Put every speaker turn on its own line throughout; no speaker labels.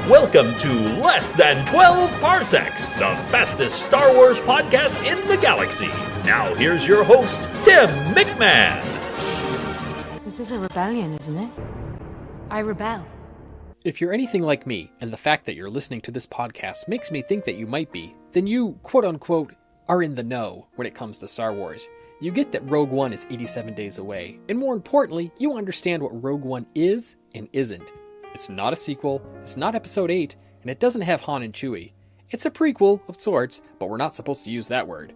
Welcome to Less Than 12 Parsecs, the fastest Star Wars podcast in the galaxy. Now here's your host, Tim McMahon.
This is a rebellion, isn't it? I rebel.
If you're anything like me, and the fact that you're listening to this podcast makes me think that you might be, then you, quote-unquote, are in the know when it comes to Star Wars. You get that Rogue One is 87 days away, and more importantly, you understand what Rogue One is and isn't. It's not a sequel, it's not Episode 8, and it doesn't have Han and Chewie. It's a prequel of sorts, but we're not supposed to use that word.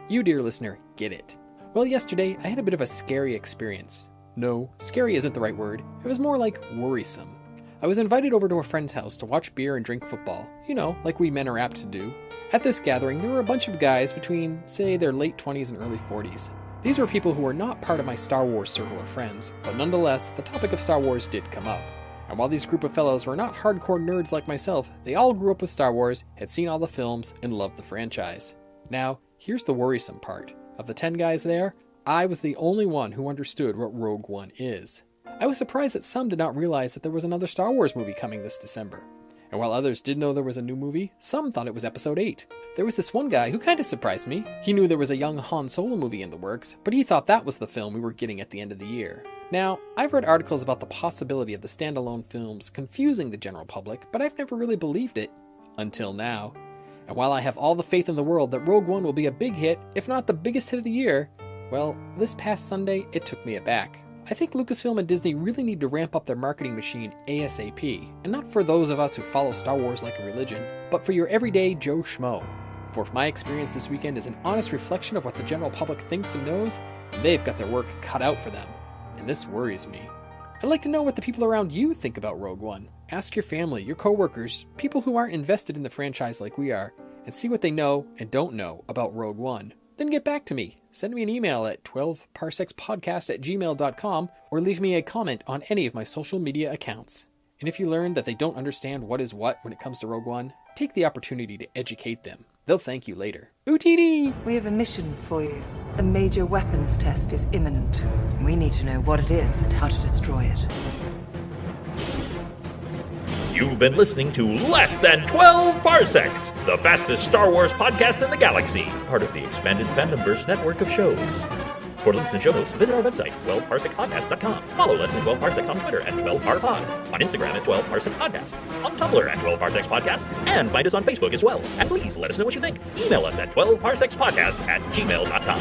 You, dear listener, get it. Well, yesterday, I had a bit of a scary experience. No, scary isn't the right word. It was more like worrisome. I was invited over to a friend's house to watch beer and drink football, like we men are apt to do. At this gathering, there were a bunch of guys between, say, their late 20s and early 40s. These were people who were not part of my Star Wars circle of friends, but nonetheless, the topic of Star Wars did come up. And while these group of fellows were not hardcore nerds like myself, they all grew up with Star Wars, had seen all the films, and loved the franchise. Now, here's the worrisome part. Of the 10 guys there, I was the only one who understood what Rogue One is. I was surprised that some did not realize that there was another Star Wars movie coming this December. And while others did know there was a new movie, some thought it was Episode 8. There was this one guy who kind of surprised me. He knew there was a young Han Solo movie in the works, but he thought that was the film we were getting at the end of the year. Now, I've read articles about the possibility of the standalone films confusing the general public, but I've never really believed it. Until now. And while I have all the faith in the world that Rogue One will be a big hit, if not the biggest hit of the year, well, this past Sunday, it took me aback. I think Lucasfilm and Disney really need to ramp up their marketing machine ASAP, and not for those of us who follow Star Wars like a religion, but for your everyday Joe Schmo. For if my experience this weekend is an honest reflection of what the general public thinks and knows, they've got their work cut out for them. And this worries me. I'd like to know what the people around you think about Rogue One. Ask your family, your coworkers, people who aren't invested in the franchise like we are, and see what they know and don't know about Rogue One. Then get back to me. Send me an email at TwelveParsecsPodcast@gmail.com or leave me a comment on any of my social media accounts. And if you learn that they don't understand what is what when it comes to Rogue One, take the opportunity to educate them. They'll thank you later. OOTD!
We have a mission for you. The major weapons test is imminent. We need to know what it is and how to destroy it.
You've been listening to Less Than 12 Parsecs, the fastest Star Wars podcast in the galaxy, part of the expanded Fandomverse network of shows. For links and show notes, visit our website, TwelveParsecsPodcast.com. Follow Less Than 12 Parsecs on Twitter at 12parpod, on Instagram at 12parsecs.podcast, on Tumblr at 12parsecs.podcast, and find us on Facebook as well. And please let us know what you think. Email us at 12parsecs.podcast@gmail.com.